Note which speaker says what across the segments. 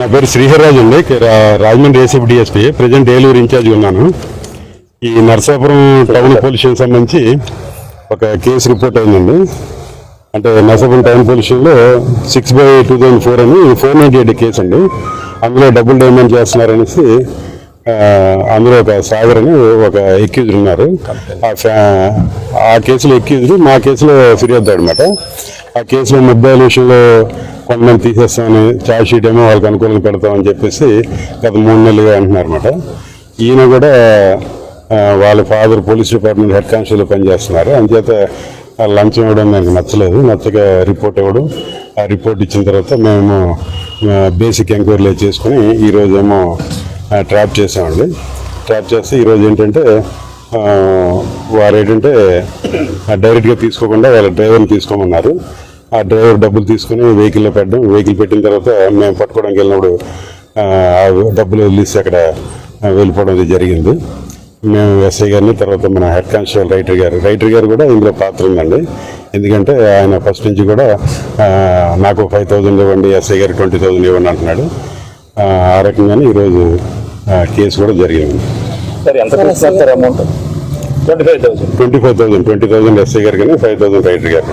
Speaker 1: నా పేరు శ్రీహర్రాజు అండి. Rajahmundry ACB DSP. Present Eluru ఇన్ఛార్జ్గా ఉన్నాను. ఈ నరసాపురం టౌన్ పోలీస్ స్టేషన్ సంబంధించి ఒక కేసు రిపోర్ట్ అయిందండి. అంటే నరసాపురం టౌన్ పోలీస్ స్టేషన్లో 6/2004 అని 498 కేసు అండి. అందులో డబుల్ డైమండ్ చేస్తున్నారనేసి అందులో ఒక సాగర్ అని ఒక ఎక్యూజ్డ్ ఉన్నారు. ఆ కేసులో ఎక్యూజ్డ్, మా కేసులో ఫిర్యాదు అనమాట. ఆ కేసులో ముద్దాయిల విషయంలో కొంతమంది తీసేస్తామని, ఛార్జ్ షీట్ ఏమో వాళ్ళకి అనుకూలంగా పెడతామని చెప్పేసి గత 3 నెలలుగా అంటున్నారు అనమాట. ఈయన కూడా వాళ్ళ father police department head constable పనిచేస్తున్నారు. అంచేత లంచం ఇవ్వడం నాకు నచ్చక రిపోర్ట్ ఇవ్వడం. ఆ రిపోర్ట్ ఇచ్చిన తర్వాత మేము బేసిక్ ఎంక్వైరీలు చేసుకుని ఈరోజు ఏమో ట్రాప్ చేసామండి. ట్రాప్ చేస్తే ఈరోజు ఏంటంటే వారు ఏంటంటే డైరెక్ట్గా తీసుకోకుండా వాళ్ళ డ్రైవర్ని తీసుకోమన్నారు. ఆ డ్రైవర్ డబ్బులు తీసుకుని వెహికల్లో పెట్టడం, వెహికల్ పెట్టిన తర్వాత మేము పట్టుకోవడానికి వెళ్ళినప్పుడు డబ్బులు వదిలేసి అక్కడ వెళ్ళిపోవడం జరిగింది. మేము ఎస్ఐ గారిని, తర్వాత మన హెడ్ కానిస్టేబుల్ రైటర్ గారు కూడా ఇందులో పాత్ర ఉందండి. ఎందుకంటే ఆయన ఫస్ట్ నుంచి కూడా నాకు 5,000 ఇవ్వండి, ఎస్ఐ గారు 20,000 ఇవ్వండి అంటున్నాడు. ఆ రకంగానే ఈరోజు కేసు కూడా జరిగింది. 25,000 ఎస్ఐ గారు కానీ 5,000 రైటర్ గారు.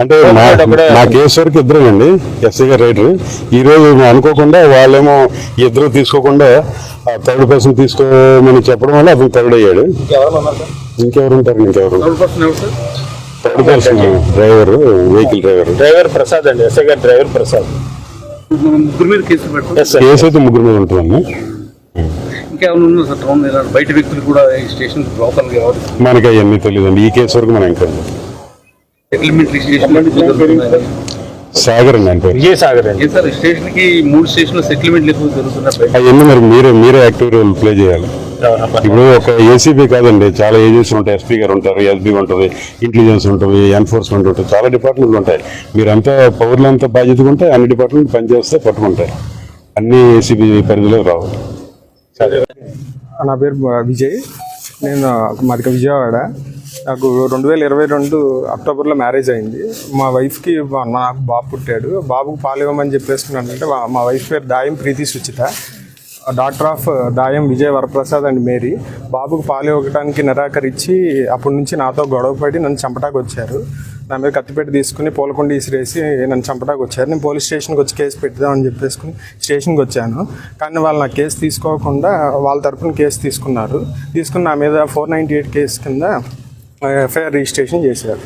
Speaker 1: అంటే మా కేసు వరకు ఇద్దరేనండి, ఎస్ఐ గారు రైటర్. ఈరోజు అనుకోకుండా వాళ్ళేమో ఇద్దరు తీసుకోకుండా థర్డ్ పర్సన్ తీసుకోమని చెప్పడం వల్ల అతను థర్డ్ అయ్యాడు. ఇంకెవరు ఉంటారు? Third person driver, vehicle driver
Speaker 2: Prasad అండి. ఎస్ఐ గారు డ్రైవర్ ప్రసాద్.
Speaker 1: కేసు అయితే 3 మీద ఉంటుందండి.
Speaker 2: బయట వ్యక్తులు కూడా స్టేషన్ లోకల్
Speaker 1: మనకి అవన్నీ తెలియదండి. ఈ కేసు వరకు మనం ఇంకా సాగర్ అండి అంటే
Speaker 2: విజయసాగర్ అండి. స్టేషన్ కి 3 స్టేషన్లు సెటిల్మెంట్లు ఎక్కువ జరుగుతున్నాయి.
Speaker 1: అవన్నీ మరి మీరే యాక్టివ్ రోల్ ప్లే చేయాలి. ఇప్పుడు ఒక ఏసీబీ కాదండి, చాలా ఏజెన్సీ ఉంటాయి. ఎస్పీ గారు ఉంటారు, ఎస్బీ ఉంటుంది, ఇంటెలిజెన్స్ ఉంటుంది, ఎన్ఫోర్స్మెంట్ ఉంటుంది, చాలా డిపార్ట్మెంట్లు ఉంటాయి. మీరంతా పౌరులంతా బాధ్యతగా ఉంటే అన్ని డిపార్ట్మెంట్ పనిచేస్తే పట్టుకుంటాయి. అన్ని ఏసీబీ పరిధిలో రావు.
Speaker 3: నా పేరు విజయ్. మాది విజయవాడ. నాకు 2022 అక్టోబర్లో మ్యారేజ్ అయింది. మా వైఫ్కి నాకు బాబు పుట్టాడు. బాబుకు పాలు ఇవ్వమని చెప్పేసుకున్నానంటే మా వైఫ్ పేరు Dayam Preethi Suchitha, doctor of Dayam Vijaya Varaprasad and Mary. బాబుకు పాలు ఇవ్వడానికి నిరాకరించి అప్పటి నుంచి నాతో గొడవపడి నన్ను చంపటానికి వచ్చారు. నా మీద కత్తిపెట్టి తీసుకుని పూలకొండ ఇసిరేసి నన్ను చంపటానికి వచ్చారు. నేను పోలీస్ స్టేషన్కి వచ్చి కేసు పెడదామని చెప్పేసుకుని స్టేషన్కి వచ్చాను. కానీ వాళ్ళు నా కేసు తీసుకోకుండా వాళ్ళ తరఫున కేసు తీసుకున్నారు. తీసుకుని నా మీద 498 కేసు కింద ఎఫ్ఐఆర్ రిజిస్ట్రేషన్ చేశారు.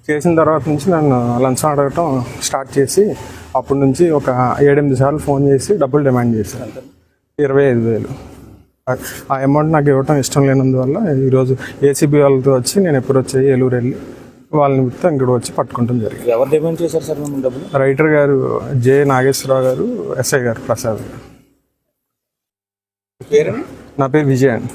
Speaker 3: చేసిన తర్వాత నుంచి నన్ను లంచం అడగటం స్టార్ట్ చేసి అప్పటి నుంచి ఒక 7-8 సార్లు ఫోన్ చేసి డబ్బులు డిమాండ్ చేశారు. 25,000. ఆ అమౌంట్ నాకు ఇవ్వటం ఇష్టం లేనందువల్ల ఈరోజు ఏసీబీ వాళ్ళతో వచ్చి నేను ఎప్పుడు వచ్చాయి ఏలూరు వెళ్ళి వాళ్ళ నిమిత్తం ఇక్కడ వచ్చి పట్టుకుంటాం జరిగింది.
Speaker 2: ఎవరు డిమాండ్ చేశారు సార్ డబ్బులు?
Speaker 3: రైటర్ గారు జె నాగేశ్వరరావు గారు, ఎస్ఐ గారు ప్రసాద్ గారు.
Speaker 2: పేరు?
Speaker 3: నా పేరు విజయ్ అండి.